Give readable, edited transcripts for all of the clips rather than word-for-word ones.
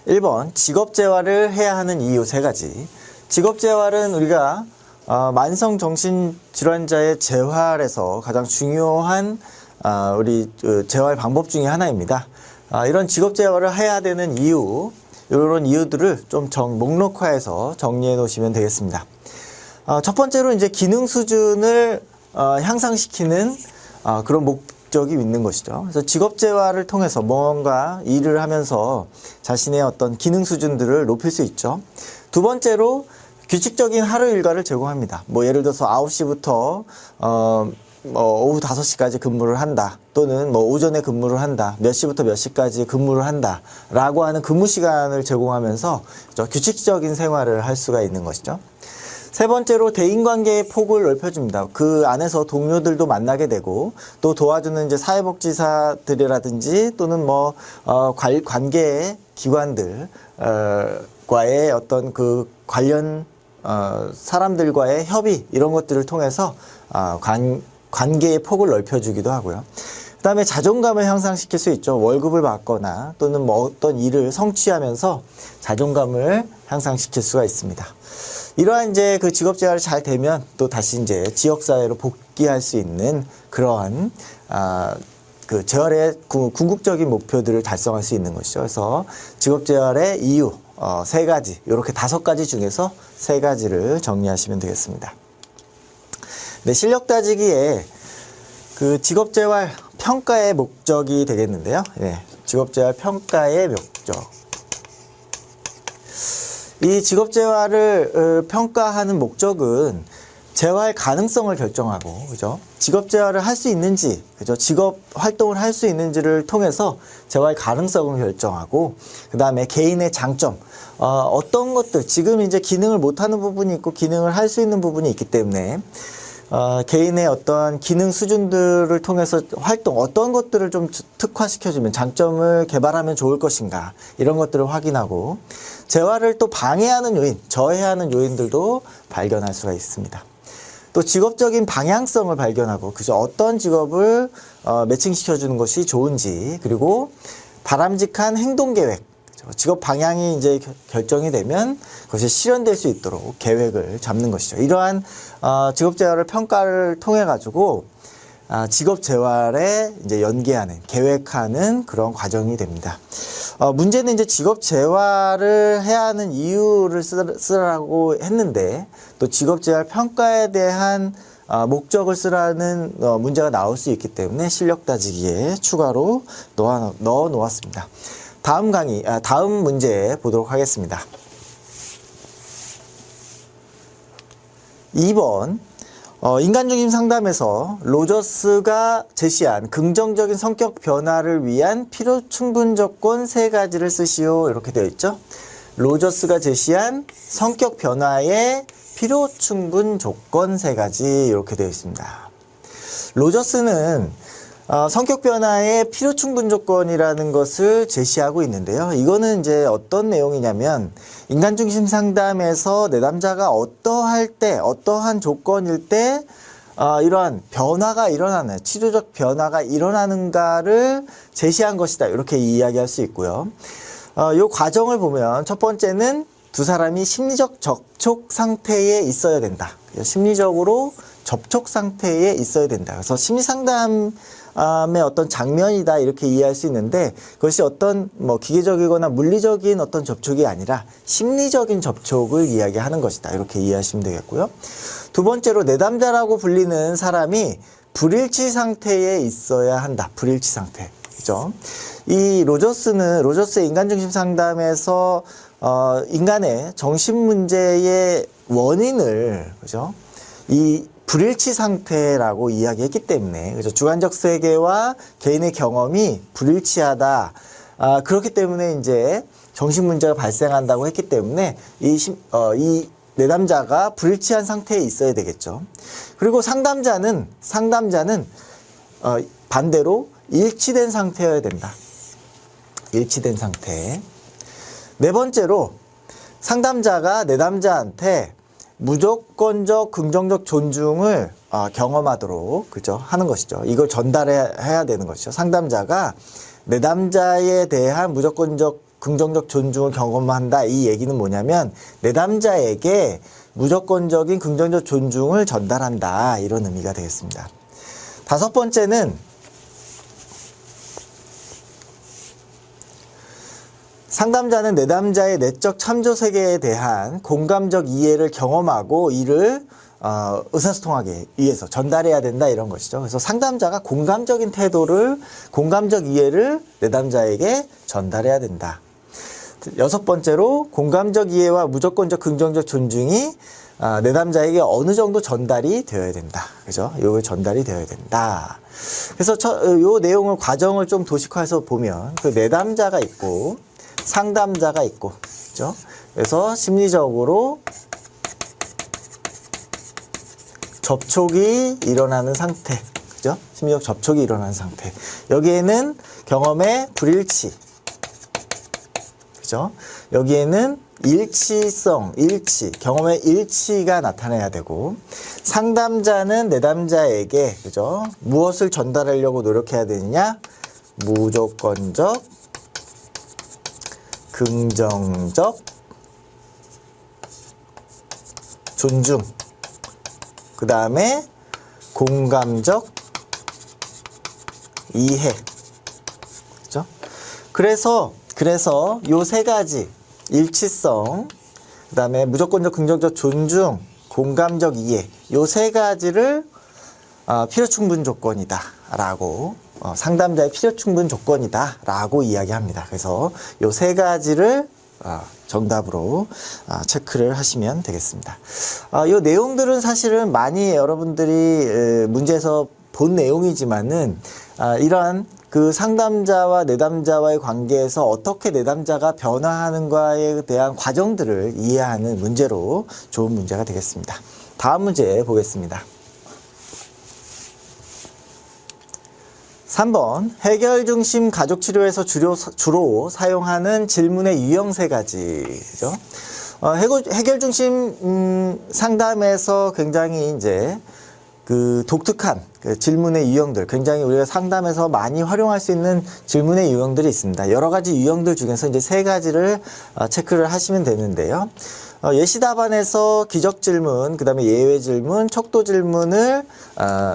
1번 직업재활을 해야 하는 이유 3가지. 직업재활은 우리가 만성정신질환자의 재활에서 가장 중요한 우리 재활 방법 중에 하나입니다. 이런 직업재활을 해야 되는 이유, 이런 이유들을 좀 목록화해서 정리해 놓으시면 되겠습니다. 첫 번째로 이제 기능 수준을 향상시키는 그런 목적이 있는 것이죠. 그래서 직업재활을 통해서 뭔가 일을 하면서 자신의 어떤 기능 수준들을 높일 수 있죠. 두 번째로 규칙적인 하루 일과를 제공합니다. 예를 들어서 9시부터 오후 5시까지 근무를 한다, 또는 오전에 근무를 한다, 몇 시부터 몇 시까지 근무를 한다 라고 하는 근무 시간을 제공하면서 규칙적인 생활을 할 수가 있는 것이죠. 세 번째로 대인관계의 폭을 넓혀줍니다. 그 안에서 동료들도 만나게 되고, 또 도와주는 이제 사회복지사들이라든지 또는 관계 기관들 과의 어떤 그 관련 사람들과의 협의, 이런 것들을 통해서 관계의 폭을 넓혀주기도 하고요. 그 다음에 자존감을 향상시킬 수 있죠. 월급을 받거나 또는 어떤 일을 성취하면서 자존감을 향상시킬 수가 있습니다. 이러한 이제 그 직업재활이 잘 되면 또 다시 이제 지역사회로 복귀할 수 있는 그러한 그 재활의 궁극적인 목표들을 달성할 수 있는 것이죠. 그래서 직업재활의 이유 3가지, 이렇게 5가지 중에서 3가지를 정리하시면 되겠습니다. 네, 실력 따지기에 그 직업재활 평가의 목적이 되겠는데요. 네, 직업재활 평가의 목적. 이 직업재활을 평가하는 목적은 재활 가능성을 결정하고, 그죠? 직업재활을 할 수 있는지, 그죠? 직업 활동을 할 수 있는지를 통해서 재활 가능성을 결정하고, 그 다음에 개인의 장점, 어떤 것들, 지금 이제 기능을 못하는 부분이 있고 기능을 할 수 있는 부분이 있기 때문에 개인의 어떠한 기능 수준들을 통해서 활동, 어떤 것들을 좀 특화시켜주면, 장점을 개발하면 좋을 것인가, 이런 것들을 확인하고, 재활을 또 방해하는 요인, 저해하는 요인들도 발견할 수가 있습니다. 또 직업적인 방향성을 발견하고, 그죠? 어떤 직업을 매칭시켜주는 것이 좋은지, 그리고 바람직한 행동계획, 직업 방향이 이제 결정이 되면 그것이 실현될 수 있도록 계획을 잡는 것이죠. 이러한 직업재활을 평가를 통해 가지고 직업재활에 이제 연계하는, 계획하는 그런 과정이 됩니다. 문제는 이제 직업재활을 해야 하는 이유를 쓰라고 했는데, 또 직업재활 평가에 대한 목적을 쓰라는 문제가 나올 수 있기 때문에 실력 따지기에 추가로 넣어 놓았습니다. 다음 문제 보도록 하겠습니다. 2번, 인간중심 상담에서 로저스가 제시한 긍정적인 성격 변화를 위한 필요 충분 조건 3가지를 쓰시오, 이렇게 되어 있죠. 로저스가 제시한 성격 변화의 필요 충분 조건 3가지, 이렇게 되어 있습니다. 로저스는 성격 변화의 필요 충분 조건이라는 것을 제시하고 있는데요. 이거는 이제 어떤 내용이냐면, 인간중심 상담에서 내담자가 어떠할 때, 어떠한 조건일 때 이러한 변화가 일어나는, 치료적 변화가 일어나는가를 제시한 것이다, 이렇게 이야기할 수 있고요. 이 과정을 보면 첫 번째는 두 사람이 심리적 접촉 상태에 있어야 된다. 심리적으로 접촉 상태에 있어야 된다. 그래서 심리상담의 어떤 장면이다, 이렇게 이해할 수 있는데, 그것이 어떤 기계적이거나 물리적인 어떤 접촉이 아니라 심리적인 접촉을 이야기하는 것이다, 이렇게 이해하시면 되겠고요. 두 번째로 내담자라고 불리는 사람이 불일치 상태에 있어야 한다. 불일치 상태, 그죠? 이 로저스의 인간중심 상담에서 인간의 정신 문제의 원인을, 그죠? 이 불일치 상태라고 이야기했기 때문에, 그죠? 주관적 세계와 개인의 경험이 불일치하다. 그렇기 때문에 이제 정신 문제가 발생한다고 했기 때문에 이 내담자가 불일치한 상태에 있어야 되겠죠. 그리고 상담자는 반대로 일치된 상태여야 된다. 일치된 상태. 네 번째로, 상담자가 내담자한테 무조건적 긍정적 존중을 경험하도록, 그죠? 하는 것이죠. 이걸 전달해야 되는 것이죠. 상담자가 내담자에 대한 무조건적 긍정적 존중을 경험한다. 이 얘기는 뭐냐면 내담자에게 무조건적인 긍정적 존중을 전달한다. 이런 의미가 되겠습니다. 다섯 번째는 상담자는 내담자의 내적 참조 세계에 대한 공감적 이해를 경험하고 이를 의사소통하기 위해서 전달해야 된다 이런 것이죠. 그래서 상담자가 공감적인 태도를, 공감적 이해를 내담자에게 전달해야 된다. 여섯 번째로 공감적 이해와 무조건적 긍정적 존중이 내담자에게 어느 정도 전달이 되어야 된다. 그죠? 요게 전달이 되어야 된다. 그래서 요 내용을 과정을 좀 도식화해서 보면 그 내담자가 있고 상담자가 있고, 그죠? 그래서 심리적으로 접촉이 일어나는 상태, 그죠? 심리적 접촉이 일어나는 상태. 여기에는 경험의 불일치, 그죠? 여기에는 일치성, 일치, 경험의 일치가 나타나야 되고, 상담자는 내담자에게, 그죠? 무엇을 전달하려고 노력해야 되느냐? 무조건적, 긍정적 존중, 그 다음에 공감적 이해, 그죠? 그래서 요 세 가지 일치성, 그 다음에 무조건적 긍정적 존중, 공감적 이해, 요 세 가지를 필요충분 조건이다 라고 상담자의 필요충분 조건이다 라고 이야기합니다. 그래서 요 세 가지를 정답으로 체크를 하시면 되겠습니다. 요 내용들은 사실은 많이 여러분들이 문제에서 본 내용이지만은 이러한 그 상담자와 내담자와의 관계에서 어떻게 내담자가 변화하는가에 대한 과정들을 이해하는 문제로 좋은 문제가 되겠습니다. 다음 문제 보겠습니다. 3번 해결 중심 가족 치료에서 주로 사용하는 질문의 유형 세 가지죠. 해결 중심 상담에서 굉장히 이제 그 독특한 그 질문의 유형들, 굉장히 우리가 상담에서 많이 활용할 수 있는 질문의 유형들이 있습니다. 여러 가지 유형들 중에서 이제 세 가지를 체크를 하시면 되는데요. 예시 답안에서 기적 질문, 그 다음에 예외 질문, 척도 질문을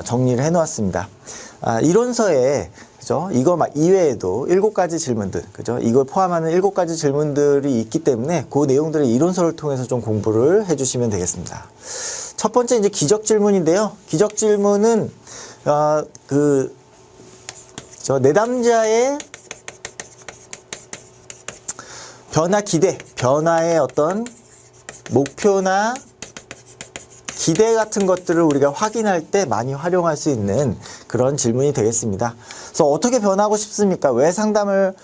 정리를 해 놓았습니다. 이론서에, 그죠? 이거 이외에도 7가지 질문들, 그죠? 이걸 포함하는 7가지 질문들이 있기 때문에 그 내용들을 이론서를 통해서 좀 공부를 해 주시면 되겠습니다. 첫 번째 이제 기적 질문인데요. 기적 질문은, 내담자의 변화의 어떤 목표나 기대 같은 것들을 우리가 확인할 때 많이 활용할 수 있는 그런 질문이 되겠습니다. 그래서 어떻게 변하고 싶습니까? 왜 상담을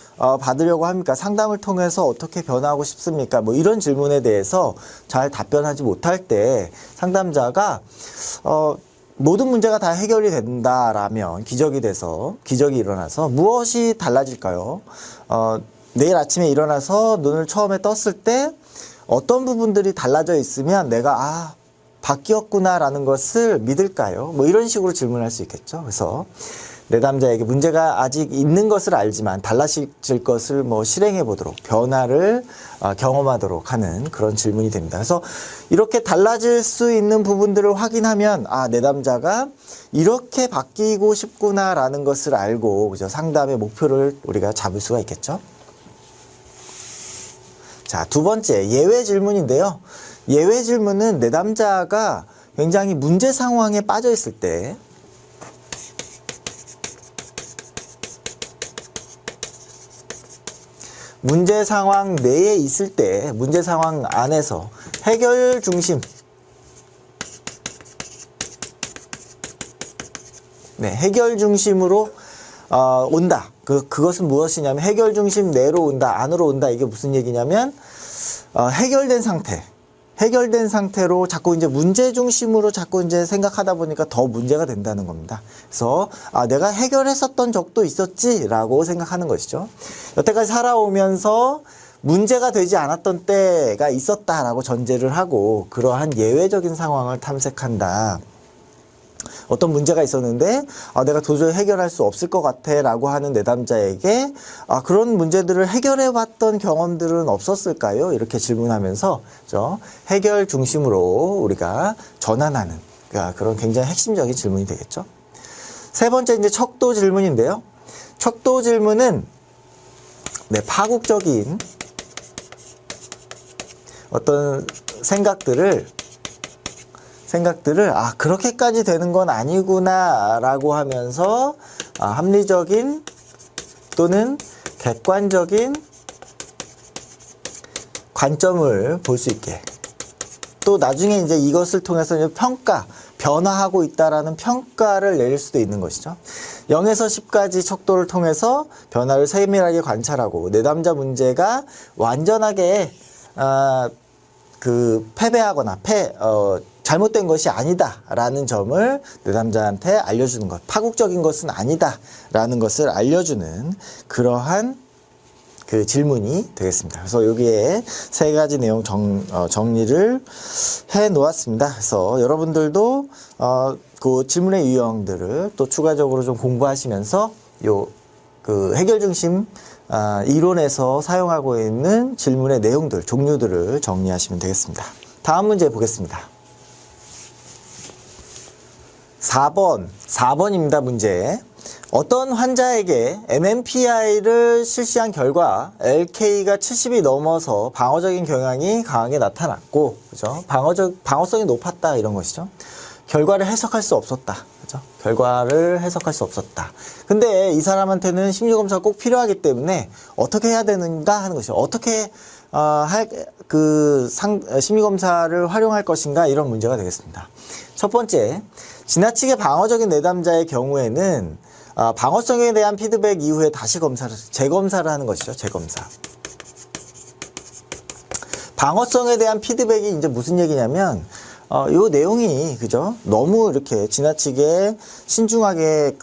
받으려고 합니까? 상담을 통해서 어떻게 변하고 싶습니까? 뭐 이런 질문에 대해서 잘 답변하지 못할 때 상담자가 모든 문제가 다 해결이 된다라면 기적이 일어나서 무엇이 달라질까요? 내일 아침에 일어나서 눈을 처음에 떴을 때 어떤 부분들이 달라져 있으면 내가 바뀌었구나라는 것을 믿을까요? 뭐 이런 식으로 질문할 수 있겠죠. 그래서 내담자에게 문제가 아직 있는 것을 알지만 달라질 것을 실행해 보도록, 변화를 경험하도록 하는 그런 질문이 됩니다. 그래서 이렇게 달라질 수 있는 부분들을 확인하면 내담자가 이렇게 바뀌고 싶구나라는 것을 알고, 그죠? 상담의 목표를 우리가 잡을 수가 있겠죠. 자, 두 번째 예외 질문인데요. 예외 질문은 내담자가 굉장히 문제 상황에 빠져 있을 때, 문제 상황 내에 있을 때, 문제 상황 안에서 해결 중심, 해결 중심으로 온다. 그것은 무엇이냐면 해결 중심 내로 온다, 안으로 온다. 이게 무슨 얘기냐면 해결된 상태로 자꾸 이제 문제 중심으로 자꾸 이제 생각하다 보니까 더 문제가 된다는 겁니다. 그래서 내가 해결했었던 적도 있었지라고 생각하는 것이죠. 여태까지 살아오면서 문제가 되지 않았던 때가 있었다라고 전제를 하고 그러한 예외적인 상황을 탐색한다. 어떤 문제가 있었는데 내가 도저히 해결할 수 없을 것 같아 라고 하는 내담자에게 그런 문제들을 해결해 봤던 경험들은 없었을까요? 이렇게 질문하면서 해결 중심으로 우리가 전환하는 그런 굉장히 핵심적인 질문이 되겠죠. 세 번째 이제 척도 질문인데요. 척도 질문은 파국적인 어떤 생각들을 그렇게까지 되는 건 아니구나 라고 하면서 합리적인 또는 객관적인 관점을 볼 수 있게, 또 나중에 이제 이것을 통해서 이제 변화하고 있다라는 평가를 내릴 수도 있는 것이죠. 0에서 10까지 척도를 통해서 변화를 세밀하게 관찰하고 내담자 문제가 완전하게 패배하거나 잘못된 것이 아니다라는 점을 내담자한테 알려주는 것, 파국적인 것은 아니다라는 것을 알려주는 그러한 그 질문이 되겠습니다. 그래서 여기에 세 가지 내용 정리를 해 놓았습니다. 그래서 여러분들도 그 질문의 유형들을 또 추가적으로 좀 공부하시면서 그 해결 중심 이론에서 사용하고 있는 질문의 내용들, 종류들을 정리하시면 되겠습니다. 다음 문제 보겠습니다. 4번입니다. 문제. 어떤 환자에게 MMPI를 실시한 결과 LK가 70이 넘어서 방어적인 경향이 강하게 나타났고, 그죠? 방어성이 높았다 이런 것이죠. 결과를 해석할 수 없었다. 그죠? 결과를 해석할 수 없었다. 근데 이 사람한테는 심리검사가 꼭 필요하기 때문에 어떻게 해야 되는가 하는 것이죠. 어떻게 심리검사를 활용할 것인가 이런 문제가 되겠습니다. 첫 번째, 지나치게 방어적인 내담자의 경우에는 방어성에 대한 피드백 이후에 다시 재검사를 하는 것이죠. 재검사. 방어성에 대한 피드백이 이제 무슨 얘기냐면, 요 내용이, 그죠? 너무 이렇게 지나치게 신중하게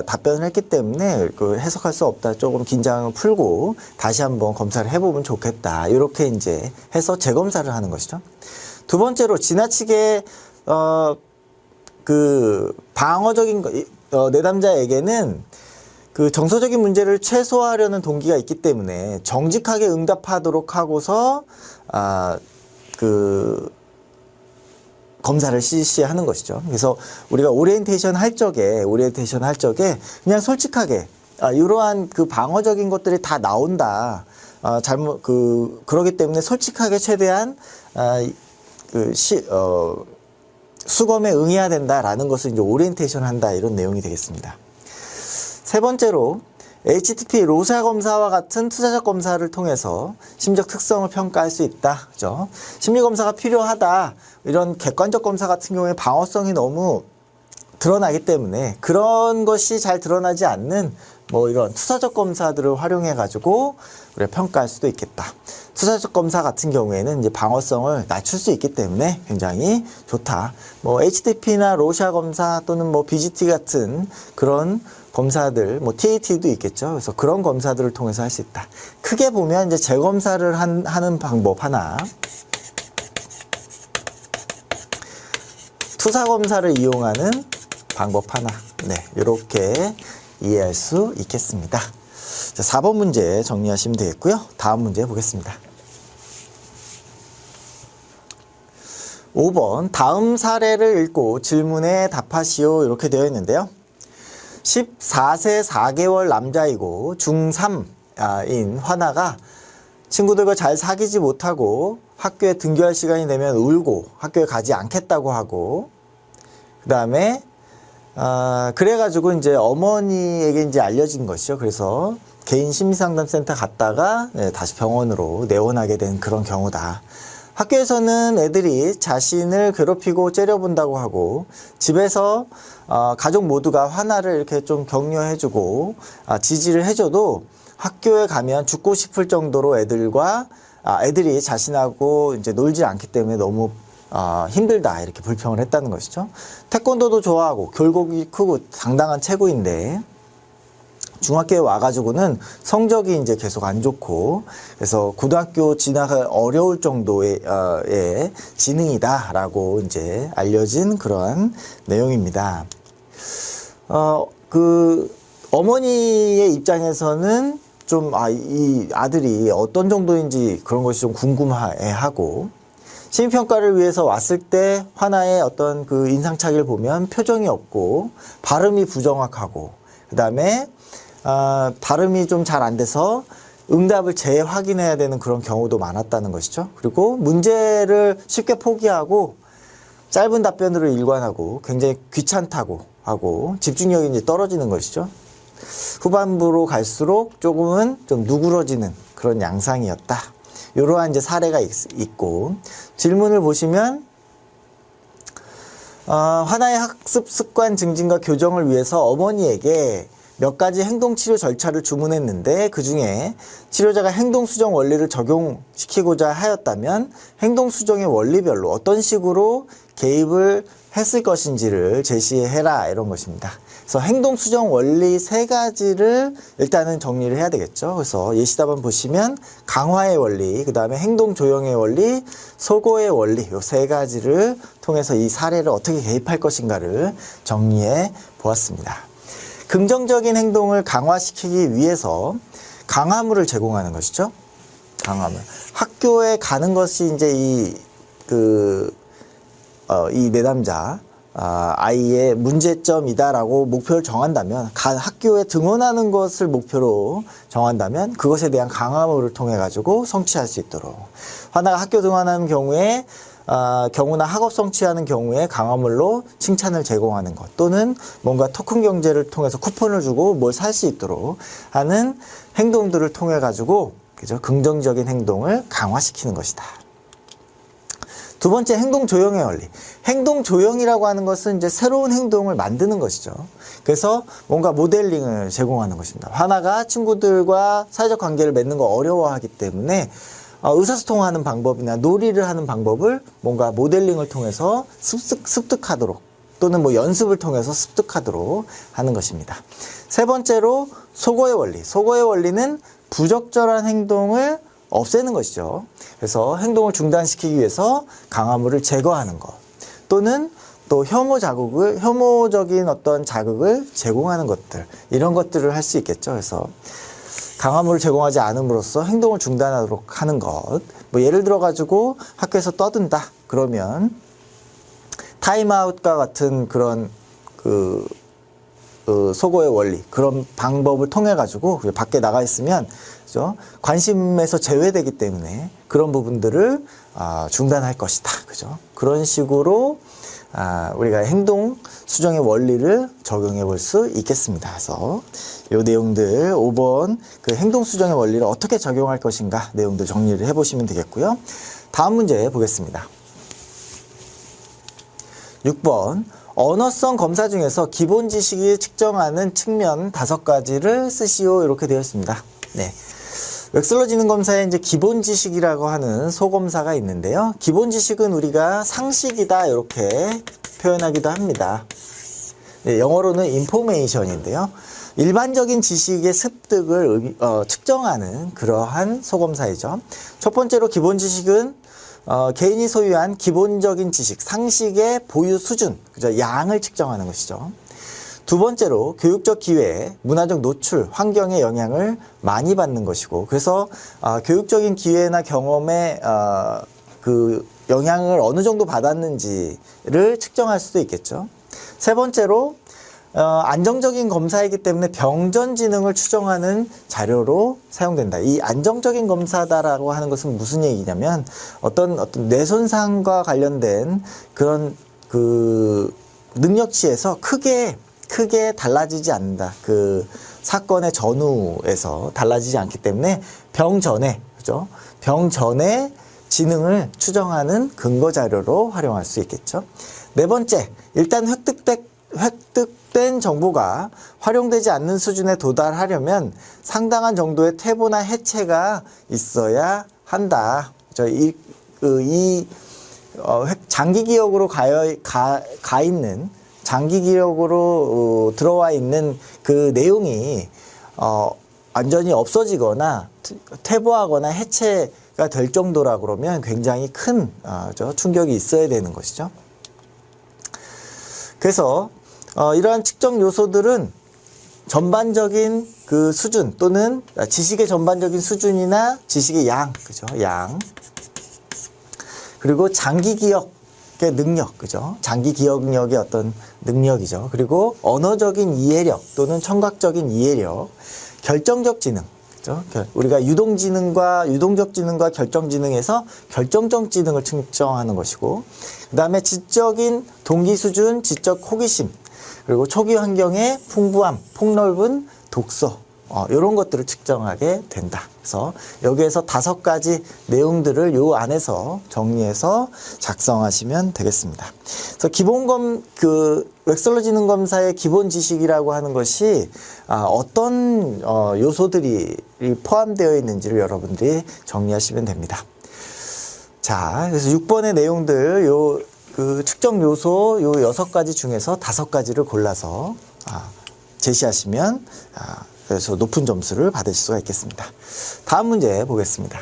답변을 했기 때문에 해석할 수 없다. 조금 긴장을 풀고 다시 한번 검사를 해보면 좋겠다. 이렇게 이제 해서 재검사를 하는 것이죠. 두 번째로, 지나치게, 방어적인 내담자에게는 그 정서적인 문제를 최소화하려는 동기가 있기 때문에 정직하게 응답하도록 하고서 검사를 실시하는 것이죠. 그래서 우리가 오리엔테이션 할 적에 그냥 솔직하게 이러한 그 방어적인 것들이 다 나온다. 그러기 때문에 솔직하게 최대한 수검에 응해야 된다라는 것을 이제 오리엔테이션 한다 이런 내용이 되겠습니다. 세 번째로 HTP 로샤 검사와 같은 투자적 검사를 통해서 심적 특성을 평가할 수 있다. 그죠? 심리 검사가 필요하다. 이런 객관적 검사 같은 경우에 방어성이 너무 드러나기 때문에 그런 것이 잘 드러나지 않는 이런 투사적 검사들을 활용해 가지고 우리가 평가할 수도 있겠다. 투사적 검사 같은 경우에는 이제 방어성을 낮출 수 있기 때문에 굉장히 좋다. HTP나 로샤 검사 또는 BGT 같은 그런 검사들, TAT도 있겠죠. 그래서 그런 검사들을 통해서 할 수 있다. 크게 보면 이제 재검사를 하는 방법 하나, 투사 검사를 이용하는 방법 하나, 이렇게 이해할 수 있겠습니다. 자, 4번 문제 정리하시면 되겠고요. 다음 문제 보겠습니다. 5번, 다음 사례를 읽고 질문에 답하시오 이렇게 되어 있는데요. 14세 4개월 남자이고 중3인 화나가 친구들과 잘 사귀지 못하고 학교에 등교할 시간이 되면 울고 학교에 가지 않겠다고 하고, 그 다음에 그래가지고 이제 어머니에게 이제 알려진 것이죠. 그래서 개인 심리상담센터 갔다가 다시 병원으로 내원하게 된 그런 경우다. 학교에서는 애들이 자신을 괴롭히고 째려본다고 하고, 집에서 가족 모두가 화나를 이렇게 좀 격려해주고 지지를 해줘도 학교에 가면 죽고 싶을 정도로 애들이 자신하고 이제 놀지 않기 때문에 너무 힘들다 이렇게 불평을 했다는 것이죠. 태권도도 좋아하고 굴곡이 크고 당당한 체구인데 중학교에 와가지고는 성적이 이제 계속 안 좋고, 그래서 고등학교 진학을 어려울 정도의 지능이다라고 이제 알려진 그런 내용입니다. 어머니의 입장에서는 좀, 이 아들이 어떤 정도인지 그런 것이 좀 궁금해하고, 심의평가를 위해서 왔을 때 화나의 어떤 그 인상착의를 보면 표정이 없고, 발음이 부정확하고, 그 다음에 발음이 좀 잘 안 돼서 응답을 재확인해야 되는 그런 경우도 많았다는 것이죠. 그리고 문제를 쉽게 포기하고 짧은 답변으로 일관하고 굉장히 귀찮다고 하고 집중력이 이제 떨어지는 것이죠. 후반부로 갈수록 조금은 좀 누그러지는 그런 양상이었다. 이러한 이제 사례가 있고, 질문을 보시면 화나의 학습 습관 증진과 교정을 위해서 어머니에게 몇 가지 행동치료 절차를 주문했는데 그 중에 치료자가 행동수정 원리를 적용시키고자 하였다면 행동수정의 원리별로 어떤 식으로 개입을 했을 것인지를 제시해라, 이런 것입니다. 그래서 행동수정 원리 3가지를 일단은 정리를 해야 되겠죠. 그래서 예시답안 보시면 강화의 원리, 그 다음에 행동조형의 원리, 소거의 원리, 이 3가지를 통해서 이 사례를 어떻게 개입할 것인가를 정리해 보았습니다. 긍정적인 행동을 강화시키기 위해서 강화물을 제공하는 것이죠. 강화물. 학교에 가는 것이 이제 이 내담자 아이의 문제점이다라고 목표를 정한다면, 학교에 등원하는 것을 목표로 정한다면 그것에 대한 강화물을 통해 가지고 성취할 수 있도록, 하나가 학교 등원하는 경우에 경우나 학업 성취하는 경우에 강화물로 칭찬을 제공하는 것, 또는 뭔가 토큰 경제를 통해서 쿠폰을 주고 뭘 살 수 있도록 하는 행동들을 통해 가지고, 그죠? 긍정적인 행동을 강화시키는 것이다. 두 번째, 행동 조형의 원리. 행동 조형이라고 하는 것은 이제 새로운 행동을 만드는 것이죠. 그래서 뭔가 모델링을 제공하는 것입니다. 하나가 친구들과 사회적 관계를 맺는 거 어려워하기 때문에 의사소통하는 방법이나 놀이를 하는 방법을 뭔가 모델링을 통해서 습득하도록, 또는 뭐 연습을 통해서 습득하도록 하는 것입니다. 세 번째로, 소거의 원리. 소거의 원리는 부적절한 행동을 없애는 것이죠. 그래서 행동을 중단시키기 위해서 강화물을 제거하는 것, 또는 또 혐오적인 어떤 자극을 제공하는 것들, 이런 것들을 할 수 있겠죠. 그래서 강화물을 제공하지 않음으로써 행동을 중단하도록 하는 것. 뭐 예를 들어 가지고 학교에서 떠든다 그러면 타임아웃과 같은 그런 소거의 원리, 그런 방법을 통해 가지고 밖에 나가 있으면, 그죠? 관심에서 제외되기 때문에 그런 부분들을 중단할 것이다. 그죠? 그런 식으로 우리가 행동 수정의 원리를 적용해 볼 수 있겠습니다. 그래서 이 내용들 5번 그 행동 수정의 원리를 어떻게 적용할 것인가 내용들 정리를 해 보시면 되겠고요. 다음 문제 보겠습니다. 6번, 언어성 검사 중에서 기본 지식이 측정하는 측면 5가지를 쓰시오, 이렇게 되어 있습니다. 네. 웩슬러 지능 검사에 이제 기본 지식이라고 하는 소검사가 있는데요. 기본 지식은 우리가 상식이다, 이렇게 표현하기도 합니다. 네, 영어로는 information인데요. 일반적인 지식의 습득을 측정하는 그러한 소검사이죠. 첫 번째로 기본 지식은 개인이 소유한 기본적인 지식, 상식의 보유 수준, 그죠? 양을 측정하는 것이죠. 두 번째로 교육적 기회, 문화적 노출, 환경의 영향을 많이 받는 것이고, 그래서 교육적인 기회나 경험에 그 영향을 어느 정도 받았는지를 측정할 수도 있겠죠. 세 번째로 안정적인 검사이기 때문에 병전 지능을 추정하는 자료로 사용된다. 이 안정적인 검사다라고 하는 것은 무슨 얘기냐면 어떤 뇌 손상과 관련된 그런 그 능력치에서 크게 달라지지 않는다. 그 사건의 전후에서 달라지지 않기 때문에 병 전에, 그죠? 병 전에 지능을 추정하는 근거 자료로 활용할 수 있겠죠. 네 번째, 일단 획득된 정보가 활용되지 않는 수준에 도달하려면 상당한 정도의 퇴보나 해체가 있어야 한다. 장기 기억으로 가 있는, 장기 기억으로 들어와 있는 그 내용이 완전히 없어지거나 퇴보하거나 해체가 될 정도라 그러면 굉장히 큰 충격이 있어야 되는 것이죠. 그래서 이러한 측정 요소들은 전반적인 그 수준 또는 지식의 전반적인 수준이나 지식의 양, 그죠? 양. 그리고 장기 기억의 능력, 그죠? 장기 기억력의 어떤 능력이죠. 그리고 언어적인 이해력 또는 청각적인 이해력, 결정적 지능, 그죠? 우리가 유동적 지능과 결정 지능에서 결정적 지능을 측정하는 것이고, 그 다음에 지적인 동기 수준, 지적 호기심, 그리고 초기 환경의 풍부함, 폭넓은 독서, 이런 것들을 측정하게 된다. 그래서 여기에서 5가지 내용들을 요 안에서 정리해서 작성하시면 되겠습니다. 그래서 웩슬러 지능 검사의 기본 지식이라고 하는 것이 어떤 요소들이 포함되어 있는지를 여러분들이 정리하시면 됩니다. 자, 그래서 6번의 내용들 그 측정 요소 요 6가지 중에서 5가지를 골라서 제시하시면 그래서 높은 점수를 받으실 수가 있겠습니다. 다음 문제 보겠습니다.